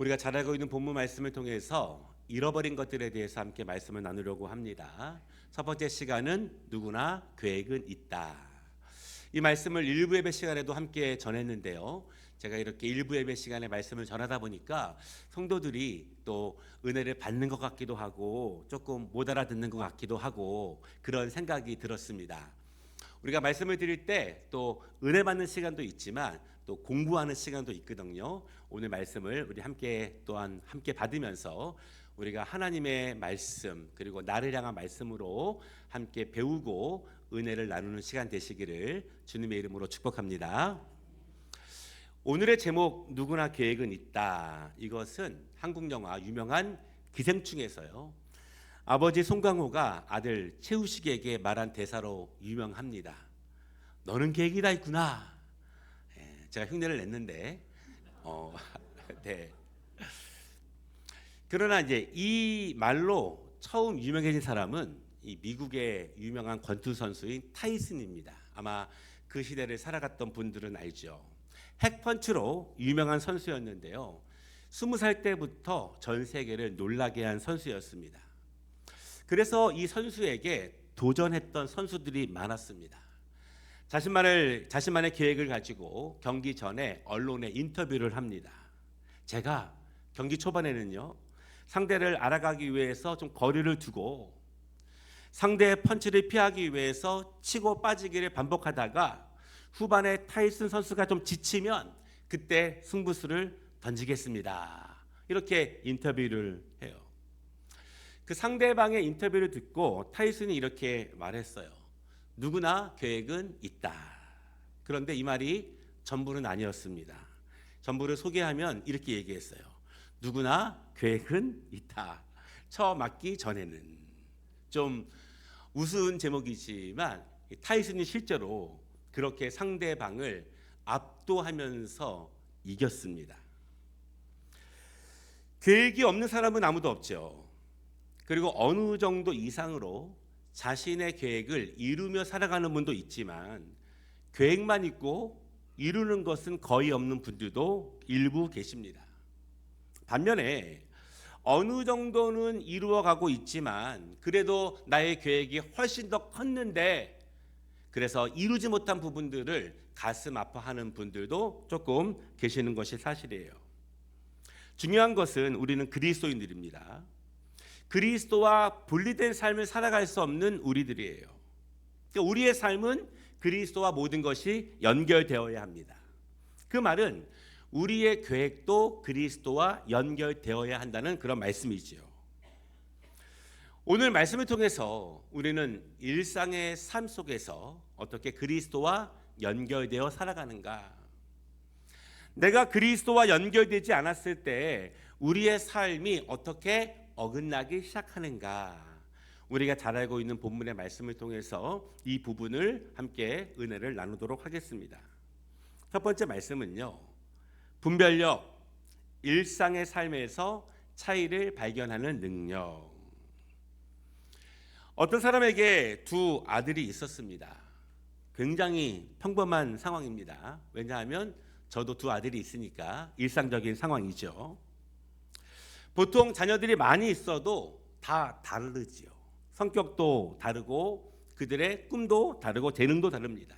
우리가 잘 알고 있는 본문 말씀을 통해서 잃어버린 것들에 대해서 함께 말씀을 나누려고 합니다. 첫 번째 시간은 누구나 계획은 있다. 이 말씀을 일부 예배 시간에도 함께 전했는데요. 제가 이렇게 일부 예배 시간에 말씀을 전하다 보니까 성도들이 또 은혜를 받는 것 같기도 하고 조금 못 알아듣는 것 같기도 하고 그런 생각이 들었습니다. 우리가 말씀을 드릴 때 또 은혜 받는 시간도 있지만 또 공부하는 시간도 있거든요. 오늘 말씀을 우리 함께 또한 함께 받으면서 우리가 하나님의 말씀 그리고 나를 향한 말씀으로 함께 배우고 은혜를 나누는 시간 되시기를 주님의 이름으로 축복합니다. 오늘의 제목 누구나 계획은 있다. 이것은 한국 영화 유명한 기생충에서요. 아버지 송강호가 아들 최우식에게 말한 대사로 유명합니다. 너는 계획이 다 있구나. 제가 흉내를 냈는데, 네. 그러나 이제 이 말로 처음 유명해진 사람은 이 미국의 유명한 권투 선수인 타이슨입니다. 아마 그 시대를 살아갔던 분들은 알죠. 핵펀치로 유명한 선수였는데요. 20살 때부터 전 세계를 놀라게 한 선수였습니다. 그래서 이 선수에게 도전했던 선수들이 많았습니다. 자신만의 계획을 가지고 경기 전에 언론에 인터뷰를 합니다. 제가 경기 초반에는요, 상대를 알아가기 위해서 좀 거리를 두고 상대의 펀치를 피하기 위해서 치고 빠지기를 반복하다가 후반에 타이슨 선수가 좀 지치면 그때 승부수를 던지겠습니다. 이렇게 인터뷰를 해요. 그 상대방의 인터뷰를 듣고 타이슨이 이렇게 말했어요. 누구나 계획은 있다. 그런데 이 말이 전부는 아니었습니다. 전부를 소개하면 이렇게 얘기했어요. 누구나 계획은 있다. 처음 맞기 전에는. 좀 우스운 제목이지만 타이슨이 실제로 그렇게 상대방을 압도하면서 이겼습니다. 계획이 없는 사람은 아무도 없죠. 그리고 어느 정도 이상으로 자신의 계획을 이루며 살아가는 분도 있지만 계획만 있고 이루는 것은 거의 없는 분들도 일부 계십니다. 반면에 어느 정도는 이루어가고 있지만 그래도 나의 계획이 훨씬 더 컸는데 그래서 이루지 못한 부분들을 가슴 아파하는 분들도 조금 계시는 것이 사실이에요. 중요한 것은 우리는 그리스도인들입니다. 그리스도와 분리된 삶을 살아갈 수 없는 우리들이에요. 우리의 삶은 그리스도와 모든 것이 연결되어야 합니다. 그 말은 우리의 계획도 그리스도와 연결되어야 한다는 그런 말씀이지요. 오늘 말씀을 통해서 우리는 일상의 삶 속에서 어떻게 그리스도와 연결되어 살아가는가? 내가 그리스도와 연결되지 않았을 때 우리의 삶이 어떻게 어긋나기 시작하는가? 우리가 잘 알고 있는 본문의 말씀을 통해서 이 부분을 함께 은혜를 나누도록 하겠습니다. 첫 번째 말씀은요. 분별력, 일상의 삶에서 차이를 발견하는 능력. 어떤 사람에게 두 아들이 있었습니다. 굉장히 평범한 상황입니다. 왜냐하면 저도 두 아들이 있으니까 일상적인 상황이죠. 보통 자녀들이 많이 있어도 다 다르지요. 성격도 다르고 그들의 꿈도 다르고 재능도 다릅니다.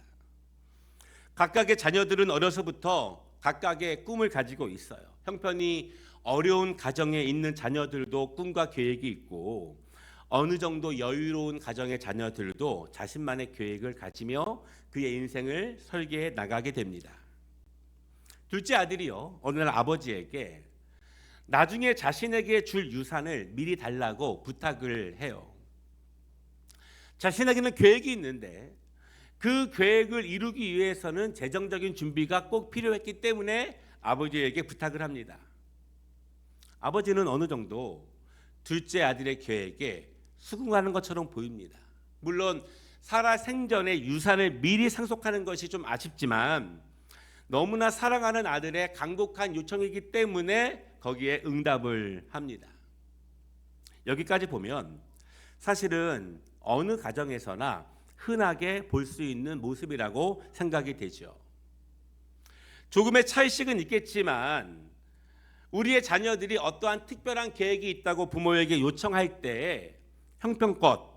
각각의 자녀들은 어려서부터 각각의 꿈을 가지고 있어요. 형편이 어려운 가정에 있는 자녀들도 꿈과 계획이 있고 어느 정도 여유로운 가정의 자녀들도 자신만의 계획을 가지며 그의 인생을 설계해 나가게 됩니다. 둘째 아들이요. 어느 날 아버지에게 나중에 자신에게 줄 유산을 미리 달라고 부탁을 해요. 자신에게는 계획이 있는데 그 계획을 이루기 위해서는 재정적인 준비가 꼭 필요했기 때문에 아버지에게 부탁을 합니다. 아버지는 어느 정도 둘째 아들의 계획에 수긍하는 것처럼 보입니다. 물론 살아 생전에 유산을 미리 상속하는 것이 좀 아쉽지만 너무나 사랑하는 아들의 간곡한 요청이기 때문에 거기에 응답을 합니다. 여기까지 보면 사실은 어느 가정에서나 흔하게 볼 수 있는 모습이라고 생각이 되죠. 조금의 차이씩은 있겠지만 우리의 자녀들이 어떠한 특별한 계획이 있다고 부모에게 요청할 때 형편껏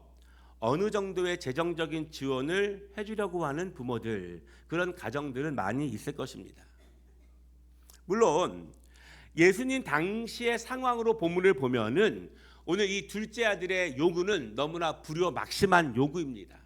어느 정도의 재정적인 지원을 해주려고 하는 부모들, 그런 가정들은 많이 있을 것입니다. 물론 예수님 당시의 상황으로 본문을 보면은 오늘 이 둘째 아들의 요구는 너무나 불효막심한 요구입니다.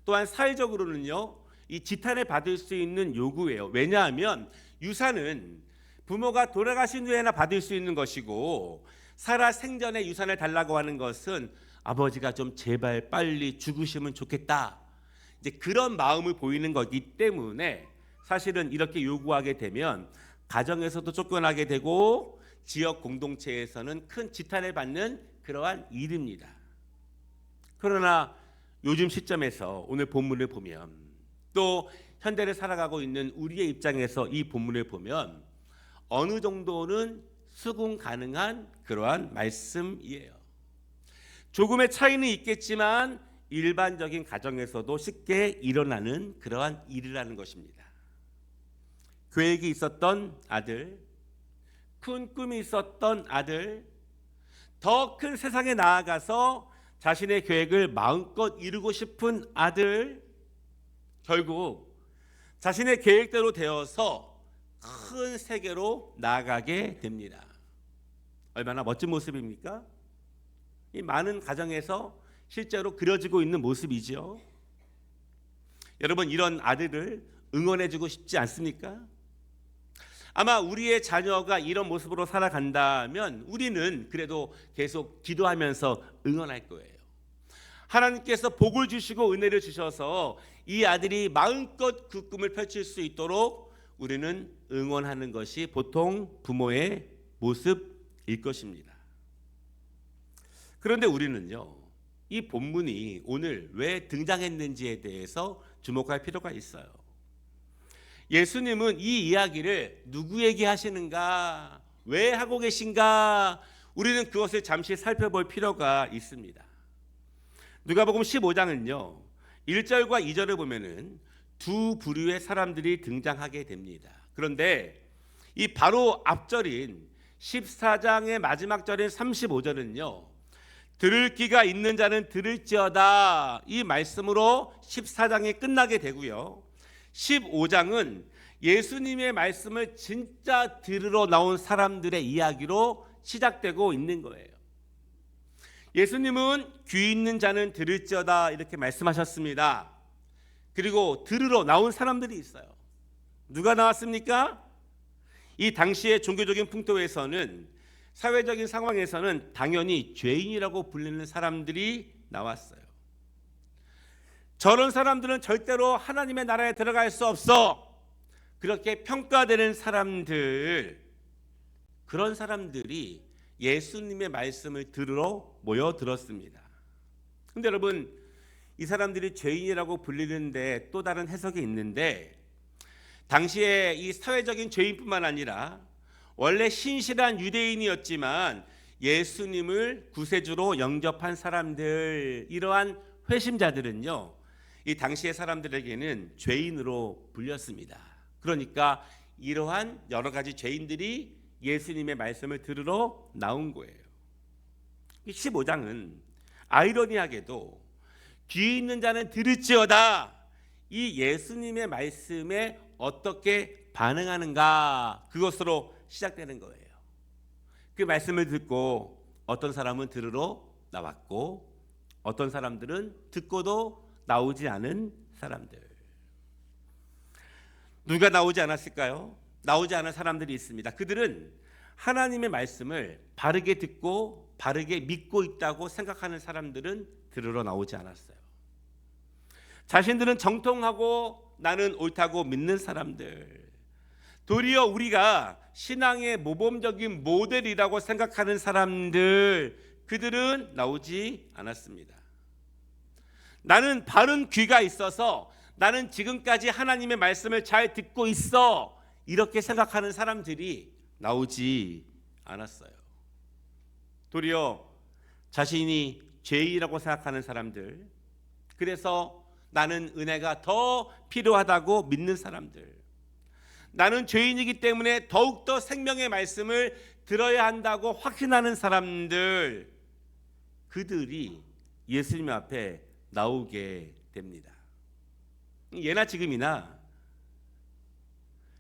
또한 사회적으로는요, 이 지탄을 받을 수 있는 요구예요. 왜냐하면 유산은 부모가 돌아가신 후에나 받을 수 있는 것이고, 살아 생전에 유산을 달라고 하는 것은 아버지가 좀 제발 빨리 죽으시면 좋겠다, 이제 그런 마음을 보이는 거기 때문에 사실은 이렇게 요구하게 되면 가정에서도 쫓겨나게 되고 지역 공동체에서는 큰 지탄을 받는 그러한 일입니다. 그러나 요즘 시점에서 오늘 본문을 보면, 또 현대를 살아가고 있는 우리의 입장에서 이 본문을 보면 어느 정도는 수긍 가능한 그러한 말씀이에요. 조금의 차이는 있겠지만 일반적인 가정에서도 쉽게 일어나는 그러한 일이라는 것입니다. 계획이 있었던 아들, 큰 꿈이 있었던 아들, 더 큰 세상에 나아가서 자신의 계획을 마음껏 이루고 싶은 아들, 결국 자신의 계획대로 되어서 큰 세계로 나아가게 됩니다. 얼마나 멋진 모습입니까? 이 많은 가정에서 실제로 그려지고 있는 모습이죠. 여러분, 이런 아들을 응원해주고 싶지 않습니까? 아마 우리의 자녀가 이런 모습으로 살아간다면 우리는 그래도 계속 기도하면서 응원할 거예요. 하나님께서 복을 주시고 은혜를 주셔서 이 아들이 마음껏 그 꿈을 펼칠 수 있도록 우리는 응원하는 것이 보통 부모의 모습일 것입니다. 그런데 우리는요, 이 본문이 오늘 왜 등장했는지에 대해서 주목할 필요가 있어요. 예수님은 이 이야기를 누구에게 하시는가, 왜 하고 계신가, 우리는 그것을 잠시 살펴볼 필요가 있습니다. 누가복음 15장은요, 1절과 2절을 보면은 두 부류의 사람들이 등장하게 됩니다. 그런데 이 바로 앞절인 14장의 마지막 절인 35절은요, 들을 귀가 있는 자는 들을지어다, 이 말씀으로 14장이 끝나게 되고요, 15장은 예수님의 말씀을 진짜 들으러 나온 사람들의 이야기로 시작되고 있는 거예요. 예수님은 귀 있는 자는 들을지어다 이렇게 말씀하셨습니다. 그리고 들으러 나온 사람들이 있어요. 누가 나왔습니까? 이 당시의 종교적인 풍토에서는, 사회적인 상황에서는 당연히 죄인이라고 불리는 사람들이 나왔어요. 저런 사람들은 절대로 하나님의 나라에 들어갈 수 없어, 그렇게 평가되는 사람들, 그런 사람들이 예수님의 말씀을 들으러 모여들었습니다. 그런데 여러분, 이 사람들이 죄인이라고 불리는데 또 다른 해석이 있는데, 당시에 이 사회적인 죄인뿐만 아니라 원래 신실한 유대인이었지만 예수님을 구세주로 영접한 사람들, 이러한 회심자들은요, 이 당시의 사람들에게는 죄인으로 불렸습니다. 그러니까 이러한 여러 가지 죄인들이 예수님의 말씀을 들으러 나온 거예요. 15장은 아이러니하게도 귀 있는 자는 들을지어다, 이 예수님의 말씀에 어떻게 반응하는가, 그것으로 시작되는 거예요. 그 말씀을 듣고 어떤 사람은 들으러 나왔고, 어떤 사람들은 듣고도 나오지 않은 사람들. 누가 나오지 않았을까요? 나오지 않은 사람들이 있습니다. 그들은 하나님의 말씀을 바르게 듣고 바르게 믿고 있다고 생각하는 사람들은 들으러 나오지 않았어요. 자신들은 정통하고 나는 옳다고 믿는 사람들, 도리어 우리가 신앙의 모범적인 모델이라고 생각하는 사람들, 그들은 나오지 않았습니다. 나는 바른 귀가 있어서 나는 지금까지 하나님의 말씀을 잘 듣고 있어, 이렇게 생각하는 사람들이 나오지 않았어요. 도리어 자신이 죄인이라고 생각하는 사람들, 그래서 나는 은혜가 더 필요하다고 믿는 사람들, 나는 죄인이기 때문에 더욱더 생명의 말씀을 들어야 한다고 확신하는 사람들, 그들이 예수님 앞에 나오게 됩니다. 예나 지금이나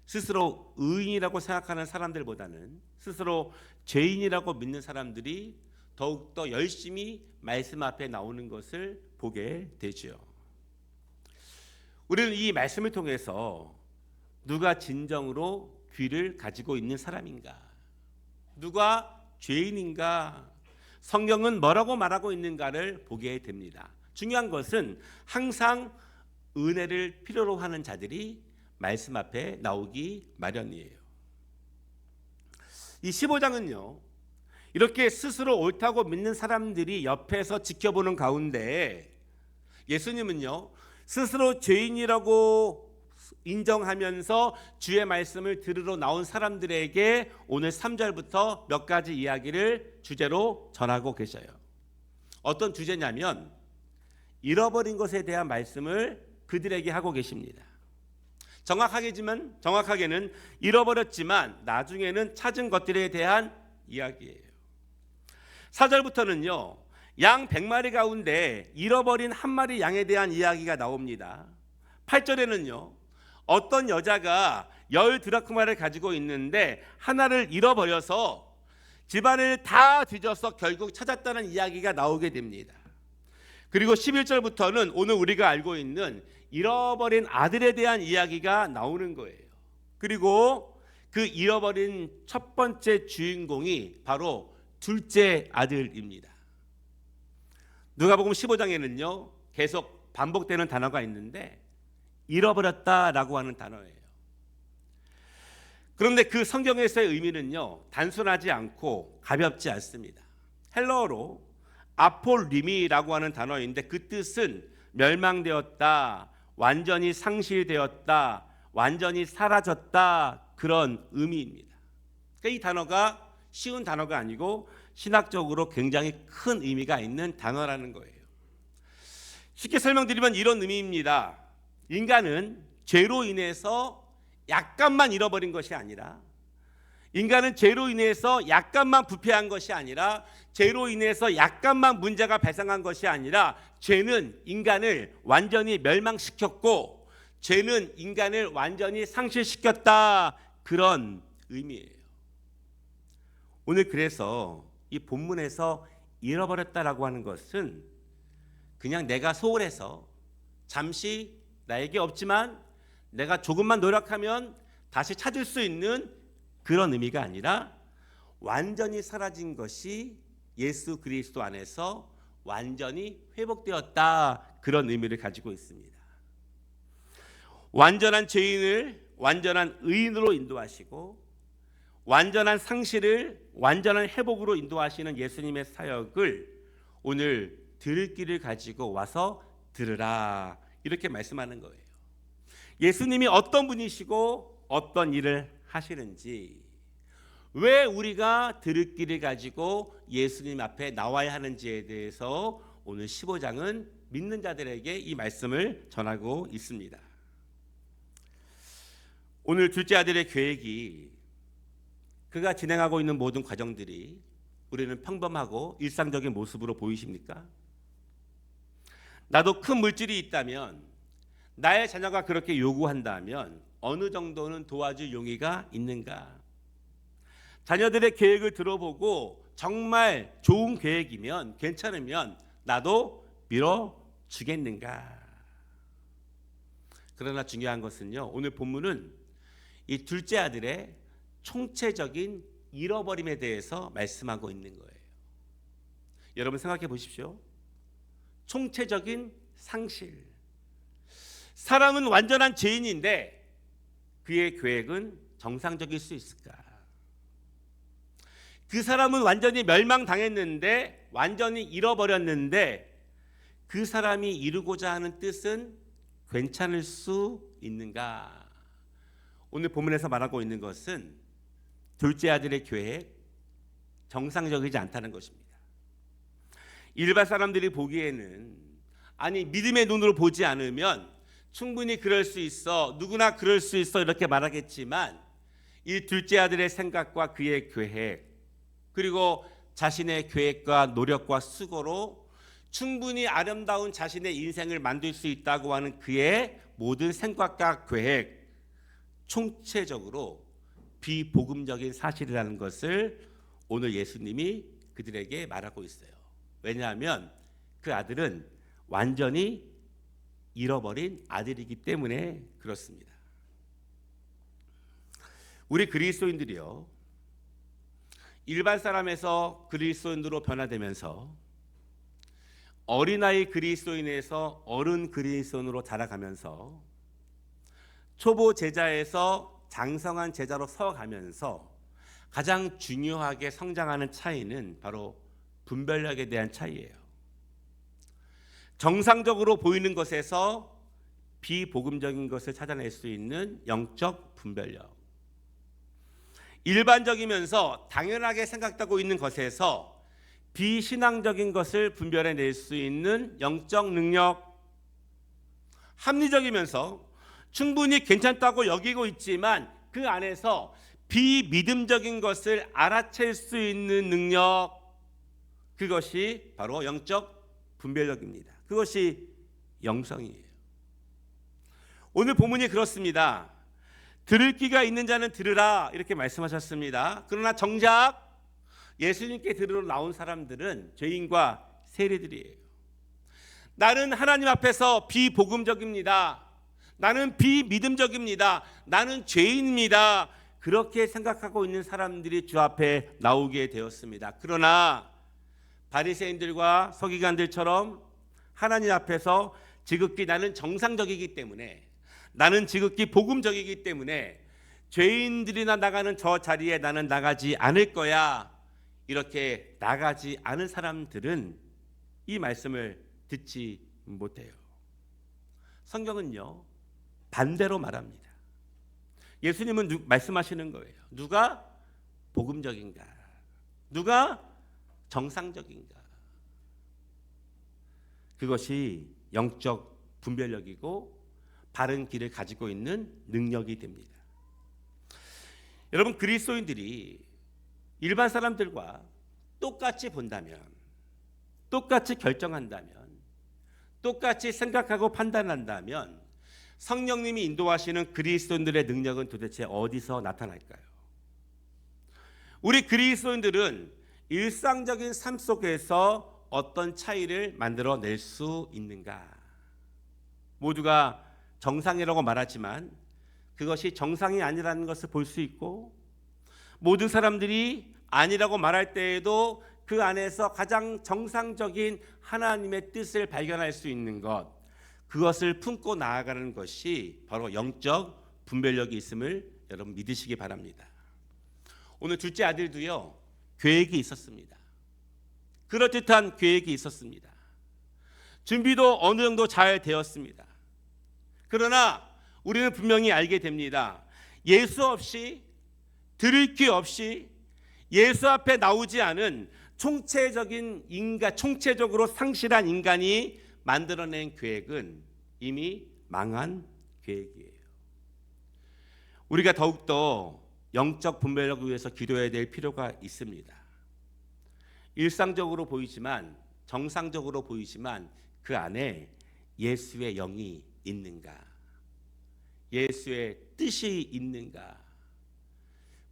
스스로 의인이라고 생각하는 사람들보다는 스스로 죄인이라고 믿는 사람들이 더욱더 열심히 말씀 앞에 나오는 것을 보게 되죠. 우리는 이 말씀을 통해서 누가 진정으로 귀를 가지고 있는 사람인가, 누가 죄인인가, 성경은 뭐라고 말하고 있는가를 보게 됩니다. 중요한 것은 항상 은혜를 필요로 하는 자들이 말씀 앞에 나오기 마련이에요. 이 15장은요, 이렇게 스스로 옳다고 믿는 사람들이 옆에서 지켜보는 가운데 예수님은요, 스스로 죄인이라고 인정하면서 주의 말씀을 들으러 나온 사람들에게 오늘 3절부터 몇 가지 이야기를 주제로 전하고 계셔요. 어떤 주제냐면 잃어버린 것에 대한 말씀을 그들에게 하고 계십니다. 정확하게는 잃어버렸지만 나중에는 찾은 것들에 대한 이야기예요. 4절부터는요, 양 100마리 가운데 잃어버린 한 마리 양에 대한 이야기가 나옵니다. 8절에는요, 어떤 여자가 10드라크마를 가지고 있는데 하나를 잃어버려서 집안을 다 뒤져서 결국 찾았다는 이야기가 나오게 됩니다. 그리고 11절부터는 오늘 우리가 알고 있는 잃어버린 아들에 대한 이야기가 나오는 거예요. 그리고 그 잃어버린 첫 번째 주인공이 바로 둘째 아들입니다. 누가복음 15장에는요, 계속 반복되는 단어가 있는데 잃어버렸다라고 하는 단어예요. 그런데 그 성경에서의 의미는요, 단순하지 않고 가볍지 않습니다. 헬러어로 아폴리미라고 하는 단어인데 그 뜻은 멸망되었다, 완전히 상실되었다, 완전히 사라졌다, 그런 의미입니다. 그러니까 이 단어가 쉬운 단어가 아니고 신학적으로 굉장히 큰 의미가 있는 단어라는 거예요. 쉽게 설명드리면 이런 의미입니다. 인간은 죄로 인해서 약간만 잃어버린 것이 아니라, 인간은 죄로 인해서 약간만 부패한 것이 아니라, 죄로 인해서 약간만 문제가 발생한 것이 아니라, 죄는 인간을 완전히 멸망시켰고 죄는 인간을 완전히 상실시켰다, 그런 의미예요. 오늘 그래서 이 본문에서 잃어버렸다라고 하는 것은 그냥 내가 소홀해서 잠시 나에게 없지만 내가 조금만 노력하면 다시 찾을 수 있는 그런 의미가 아니라, 완전히 사라진 것이 예수 그리스도 안에서 완전히 회복되었다, 그런 의미를 가지고 있습니다. 완전한 죄인을 완전한 의인으로 인도하시고 완전한 상실을 완전한 회복으로 인도하시는 예수님의 사역을 오늘 들을 길을 가지고 와서 들으라, 이렇게 말씀하는 거예요. 예수님이 어떤 분이시고 어떤 일을 하시는지, 왜 우리가 들을 길을 가지고 예수님 앞에 나와야 하는지에 대해서 오늘 15장은 믿는 자들에게 이 말씀을 전하고 있습니다. 오늘 둘째 아들의 계획이, 그가 진행하고 있는 모든 과정들이 우리는 평범하고 일상적인 모습으로 보이십니까? 나도 큰 물질이 있다면, 나의 자녀가 그렇게 요구한다면 어느 정도는 도와줄 용의가 있는가? 자녀들의 계획을 들어보고 정말 좋은 계획이면, 괜찮으면 나도 밀어주겠는가? 그러나 중요한 것은요, 오늘 본문은 이 둘째 아들의 총체적인 잃어버림에 대해서 말씀하고 있는 거예요. 여러분 생각해 보십시오. 총체적인 상실. 사람은 완전한 죄인인데 그의 계획은 정상적일 수 있을까? 그 사람은 완전히 멸망당했는데, 완전히 잃어버렸는데 그 사람이 이루고자 하는 뜻은 괜찮을 수 있는가? 오늘 본문에서 말하고 있는 것은 둘째 아들의 계획, 정상적이지 않다는 것입니다. 일반 사람들이 보기에는, 아니 믿음의 눈으로 보지 않으면 충분히 그럴 수 있어, 누구나 그럴 수 있어 이렇게 말하겠지만 이 둘째 아들의 생각과 그의 계획, 그리고 자신의 계획과 노력과 수고로 충분히 아름다운 자신의 인생을 만들 수 있다고 하는 그의 모든 생각과 계획, 총체적으로 비복음적인 사실이라는 것을 오늘 예수님이 그들에게 말하고 있어요. 왜냐하면 그 아들은 완전히 잃어버린 아들이기 때문에 그렇습니다. 우리 그리스도인들이요, 일반 사람에서 그리스도인으로 변화되면서 어린아이 그리스도인에서 어른 그리스도인으로 자라가면서 초보 제자에서 장성한 제자로 서가면서 가장 중요하게 성장하는 차이는 바로 분별력에 대한 차이예요. 정상적으로 보이는 것에서 비복음적인 것을 찾아낼 수 있는 영적 분별력, 일반적이면서 당연하게 생각되고 있는 것에서 비신앙적인 것을 분별해낼 수 있는 영적 능력, 합리적이면서 충분히 괜찮다고 여기고 있지만 그 안에서 비믿음적인 것을 알아챌 수 있는 능력, 그것이 바로 영적 분별력입니다. 그것이 영성이에요. 오늘 본문이 그렇습니다. 들을 귀가 있는 자는 들으라 이렇게 말씀하셨습니다. 그러나 정작 예수님께 들으러 나온 사람들은 죄인과 세리들이에요. 나는 하나님 앞에서 비복음적입니다. 나는 비믿음적입니다. 나는 죄인입니다. 그렇게 생각하고 있는 사람들이 주 앞에 나오게 되었습니다. 그러나 바리새인들과 서기관들처럼 하나님 앞에서 지극히 나는 정상적이기 때문에, 나는 지극히 복음적이기 때문에 죄인들이나 나가는 저 자리에 나는 나가지 않을 거야, 이렇게 나가지 않은 사람들은 이 말씀을 듣지 못해요. 성경은요 반대로 말합니다. 예수님은 말씀하시는 거예요. 누가 복음적인가? 누가 정상적인가? 그것이 영적 분별력이고 바른 길을 가지고 있는 능력이 됩니다. 여러분, 그리스도인들이 일반 사람들과 똑같이 본다면, 똑같이 결정한다면, 똑같이 생각하고 판단한다면 성령님이 인도하시는 그리스도인들의 능력은 도대체 어디서 나타날까요? 우리 그리스도인들은 일상적인 삶 속에서 어떤 차이를 만들어낼 수 있는가? 모두가 정상이라고 말하지만 그것이 정상이 아니라는 것을 볼 수 있고, 모든 사람들이 아니라고 말할 때에도 그 안에서 가장 정상적인 하나님의 뜻을 발견할 수 있는 것, 그것을 품고 나아가는 것이 바로 영적 분별력이 있음을 여러분 믿으시기 바랍니다. 오늘 둘째 아들도요 계획이 있었습니다. 그럴듯한 계획이 있었습니다. 준비도 어느 정도 잘 되었습니다. 그러나 우리는 분명히 알게 됩니다. 예수 없이, 들을 귀 없이, 예수 앞에 나오지 않은 총체적인 인간, 총체적으로 상실한 인간이 만들어낸 계획은 이미 망한 계획이에요. 우리가 더욱더 영적 분별력을 위해서 기도해야 될 필요가 있습니다. 일상적으로 보이지만, 정상적으로 보이지만 그 안에 예수의 영이 있는가, 예수의 뜻이 있는가,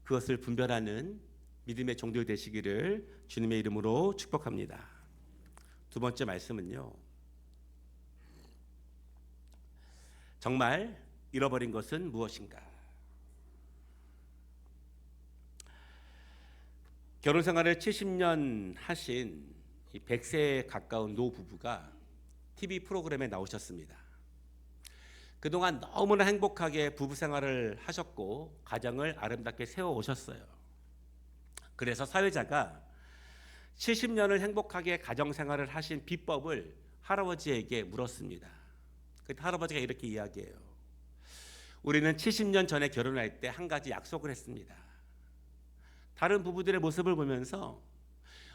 그것을 분별하는 믿음의 종들 되시기를 주님의 이름으로 축복합니다. 두 번째 말씀은요, 정말 잃어버린 것은 무엇인가? 결혼 생활을 70년 하신 100세에 가까운 노부부가 TV 프로그램에 나오셨습니다. 그동안 너무나 행복하게 부부 생활을 하셨고 가정을 아름답게 세워 오셨어요. 그래서 사회자가 70년을 행복하게 가정 생활을 하신 비법을 할아버지에게 물었습니다. 그때 할아버지가 이렇게 이야기해요. 우리는 70년 전에 결혼할 때 한 가지 약속을 했습니다. 다른 부부들의 모습을 보면서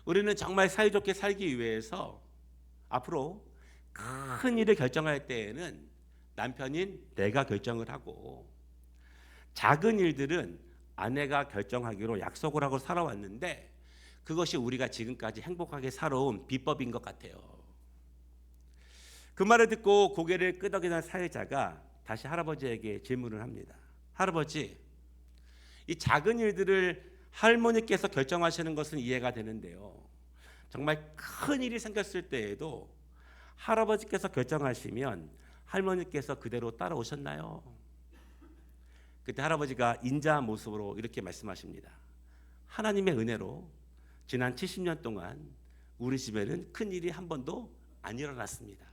우리는 정말 사이좋게 살기 위해서 앞으로 큰 일을 결정할 때에는 남편인 내가 결정을 하고, 작은 일들은 아내가 결정하기로 약속을 하고 살아왔는데 그것이 우리가 지금까지 행복하게 살아온 비법인 것 같아요. 그 말을 듣고 고개를 끄덕이는 사회자가 다시 할아버지에게 질문을 합니다. 할아버지, 이 작은 일들을 할머니께서 결정하시는 것은 이해가 되는데요, 정말 큰 일이 생겼을 때에도 할아버지께서 결정하시면 할머니께서 그대로 따라오셨나요? 그때 할아버지가 인자한 모습으로 이렇게 말씀하십니다. 하나님의 은혜로 지난 70년 동안 우리 집에는 큰 일이 한 번도 안 일어났습니다.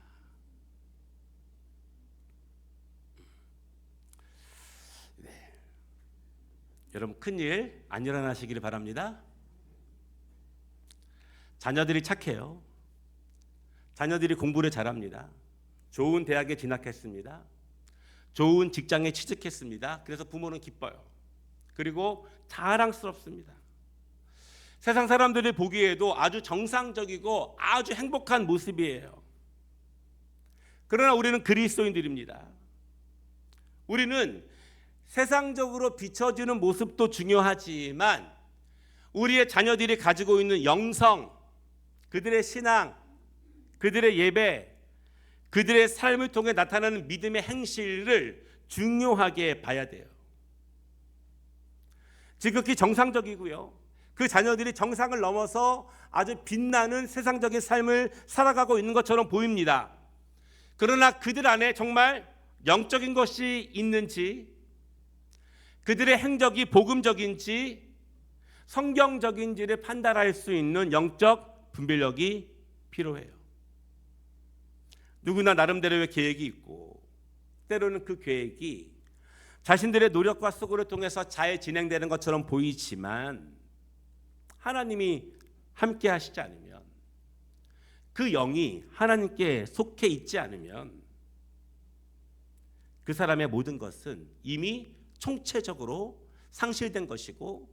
네. 여러분, 큰 일 안 일어나시기를 바랍니다. 자녀들이 착해요. 자녀들이 공부를 잘합니다. 좋은 대학에 진학했습니다. 좋은 직장에 취직했습니다. 그래서 부모는 기뻐요. 그리고 자랑스럽습니다. 세상 사람들이 보기에도 아주 정상적이고 아주 행복한 모습이에요. 그러나 우리는 그리스도인들입니다. 우리는 세상적으로 비춰지는 모습도 중요하지만 우리의 자녀들이 가지고 있는 영성, 그들의 신앙, 그들의 예배, 그들의 삶을 통해 나타나는 믿음의 행실을 중요하게 봐야 돼요. 지극히 정상적이고요, 그 자녀들이 정상을 넘어서 아주 빛나는 세상적인 삶을 살아가고 있는 것처럼 보입니다. 그러나 그들 안에 정말 영적인 것이 있는지, 그들의 행적이 복음적인지 성경적인지를 판단할 수 있는 영적 분별력이 필요해요. 누구나 나름대로의 계획이 있고 때로는 그 계획이 자신들의 노력과 수고를 통해서 잘 진행되는 것처럼 보이지만 하나님이 함께 하시지 않으면, 그 영이 하나님께 속해 있지 않으면 그 사람의 모든 것은 이미 총체적으로 상실된 것이고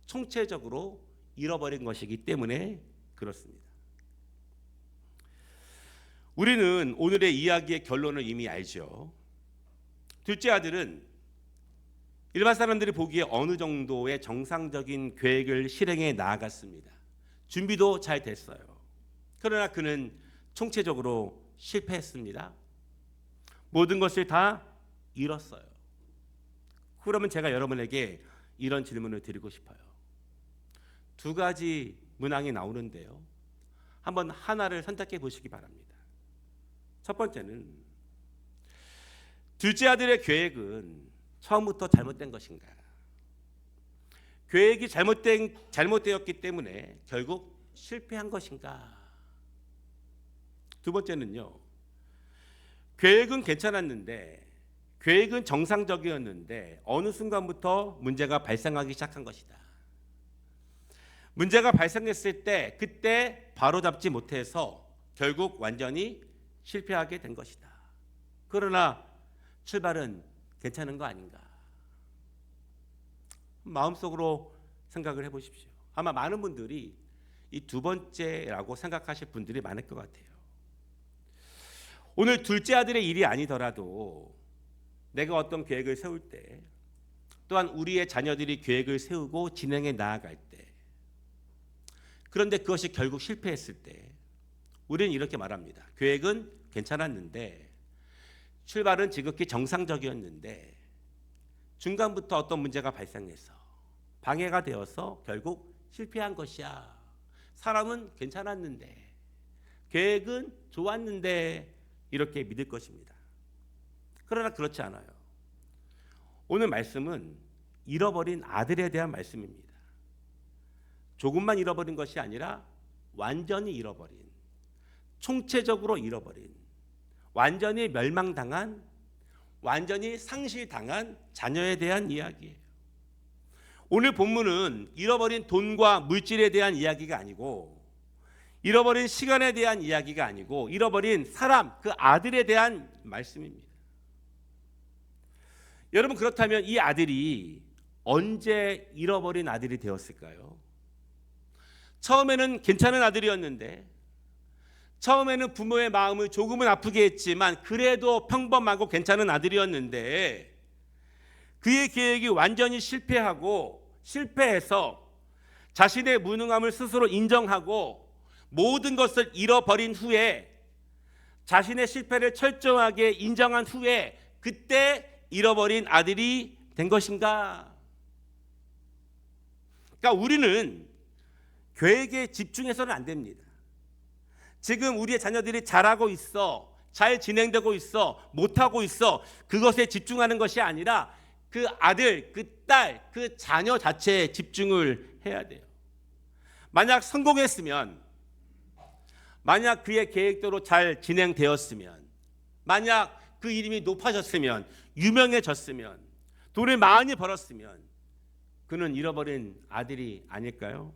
총체적으로 잃어버린 것이기 때문에 그렇습니다. 우리는 오늘의 이야기의 결론을 이미 알죠. 둘째 아들은 일반 사람들이 보기에 어느 정도의 정상적인 계획을 실행해 나아갔습니다. 준비도 잘 됐어요. 그러나 그는 총체적으로 실패했습니다. 모든 것을 다 잃었어요. 그러면 제가 여러분에게 이런 질문을 드리고 싶어요. 두 가지 문항이 나오는데요, 한번 하나를 선택해 보시기 바랍니다. 첫 번째는, 둘째 아들의 계획은 처음부터 잘못된 것인가? 계획이 잘못되었기 때문에 결국 실패한 것인가? 두 번째는요, 계획은 괜찮았는데, 계획은 정상적이었는데 어느 순간부터 문제가 발생하기 시작한 것이다. 문제가 발생했을 때 그때 바로잡지 못해서 결국 완전히 실패하게 된 것이다. 그러나 출발은 괜찮은 거 아닌가? 마음속으로 생각을 해보십시오. 아마 많은 분들이 이 두 번째라고 생각하실 분들이 많을 것 같아요. 오늘 둘째 아들의 일이 아니더라도 내가 어떤 계획을 세울 때, 또한 우리의 자녀들이 계획을 세우고 진행해 나아갈 때, 그런데 그것이 결국 실패했을 때 우리는 이렇게 말합니다. 계획은 괜찮았는데, 출발은 지극히 정상적이었는데 중간부터 어떤 문제가 발생해서 방해가 되어서 결국 실패한 것이야. 사람은 괜찮았는데, 계획은 좋았는데, 이렇게 믿을 것입니다. 그러나 그렇지 않아요. 오늘 말씀은 잃어버린 아들에 대한 말씀입니다. 조금만 잃어버린 것이 아니라 완전히 잃어버린, 총체적으로 잃어버린, 완전히 멸망당한, 완전히 상실당한 자녀에 대한 이야기예요. 오늘 본문은 잃어버린 돈과 물질에 대한 이야기가 아니고, 잃어버린 시간에 대한 이야기가 아니고, 잃어버린 사람, 그 아들에 대한 말씀입니다. 여러분, 그렇다면 이 아들이 언제 잃어버린 아들이 되었을까요? 처음에는 괜찮은 아들이었는데, 처음에는 부모의 마음을 조금은 아프게 했지만 그래도 평범하고 괜찮은 아들이었는데 그의 계획이 완전히 실패해서 자신의 무능함을 스스로 인정하고 모든 것을 잃어버린 후에 자신의 실패를 철저하게 인정한 후에 그때 잃어버린 아들이 된 것인가? 그러니까 우리는 계획에 집중해서는 안 됩니다. 지금 우리의 자녀들이 잘하고 있어, 잘 진행되고 있어, 못하고 있어, 그것에 집중하는 것이 아니라 그 아들, 그 딸, 그 자녀 자체에 집중을 해야 돼요. 만약 성공했으면, 만약 그의 계획대로 잘 진행되었으면, 만약 그 이름이 높아졌으면, 유명해졌으면, 돈을 많이 벌었으면 그는 잃어버린 아들이 아닐까요?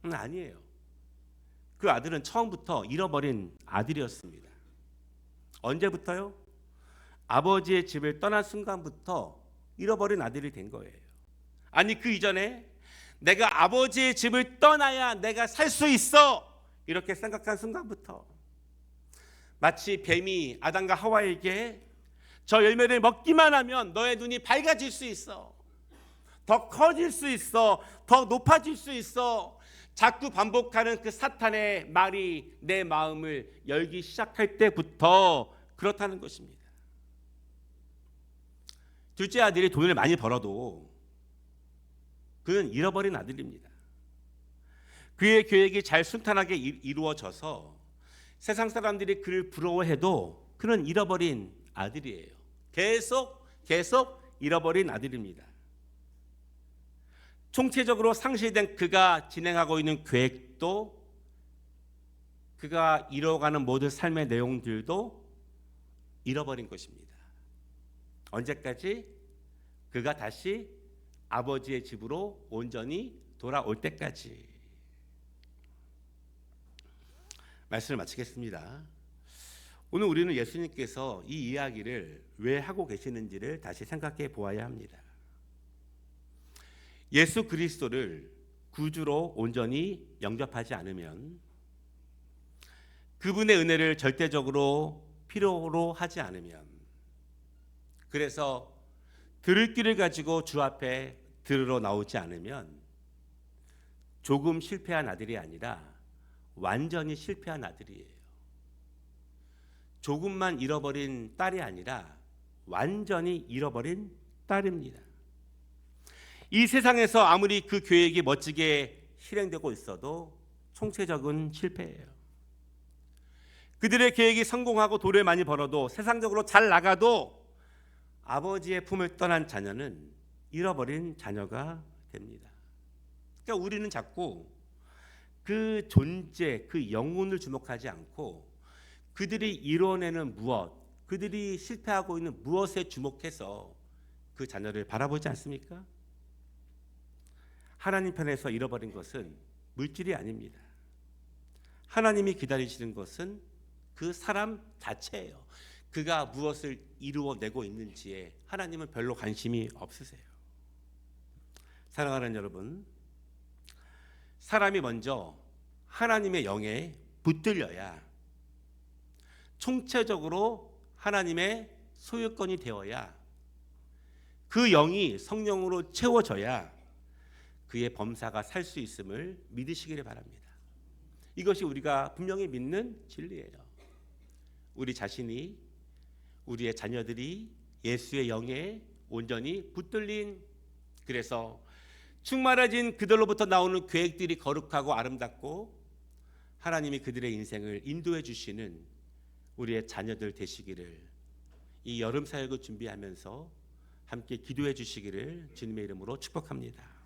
아니에요. 그 아들은 처음부터 잃어버린 아들이었습니다. 언제부터요? 아버지의 집을 떠난 순간부터 잃어버린 아들이 된 거예요. 아니 그 이전에 내가 아버지의 집을 떠나야 내가 살 수 있어 이렇게 생각한 순간부터 마치 뱀이 아담과 하와에게 저 열매를 먹기만 하면 너의 눈이 밝아질 수 있어, 더 커질 수 있어, 더 높아질 수 있어, 자꾸 반복하는 그 사탄의 말이 내 마음을 열기 시작할 때부터 그렇다는 것입니다. 둘째 아들이 돈을 많이 벌어도 그는 잃어버린 아들입니다. 그의 계획이 잘 순탄하게 이루어져서 세상 사람들이 그를 부러워해도 그는 잃어버린 아들이에요. 계속 잃어버린 아들입니다. 총체적으로 상실된 그가 진행하고 있는 계획도, 그가 이뤄가는 모든 삶의 내용들도 잃어버린 것입니다. 언제까지? 그가 다시 아버지의 집으로 온전히 돌아올 때까지. 말씀을 마치겠습니다. 오늘 우리는 예수님께서 이 이야기를 왜 하고 계시는지를 다시 생각해 보아야 합니다. 예수 그리스도를 구주로 온전히 영접하지 않으면, 그분의 은혜를 절대적으로 필요로 하지 않으면, 그래서 들을 길을 가지고 주 앞에 들으러 나오지 않으면 조금 실패한 아들이 아니라 완전히 실패한 아들이에요. 조금만 잃어버린 딸이 아니라 완전히 잃어버린 딸입니다. 이 세상에서 아무리 그 계획이 멋지게 실행되고 있어도 총체적인 실패예요. 그들의 계획이 성공하고 돈을 많이 벌어도, 세상적으로 잘 나가도 아버지의 품을 떠난 자녀는 잃어버린 자녀가 됩니다. 그러니까 우리는 자꾸 그 존재, 그 영혼을 주목하지 않고 그들이 이뤄내는 무엇, 그들이 실패하고 있는 무엇에 주목해서 그 자녀를 바라보지 않습니까? 하나님 편에서 잃어버린 것은 물질이 아닙니다. 하나님이 기다리시는 것은 그 사람 자체예요. 그가 무엇을 이루어내고 있는지에 하나님은 별로 관심이 없으세요. 사랑하는 여러분, 사람이 먼저 하나님의 영에 붙들려야, 총체적으로 하나님의 소유권이 되어야, 그 영이 성령으로 채워져야 그의 범사가 살 수 있음을 믿으시기를 바랍니다. 이것이 우리가 분명히 믿는 진리예요. 우리 자신이, 우리의 자녀들이 예수의 영에 온전히 붙들린, 그래서 충만해진 그들로부터 나오는 계획들이 거룩하고 아름답고 하나님이 그들의 인생을 인도해 주시는 우리의 자녀들 되시기를, 이 여름 사역을 준비하면서 함께 기도해 주시기를 주님의 이름으로 축복합니다.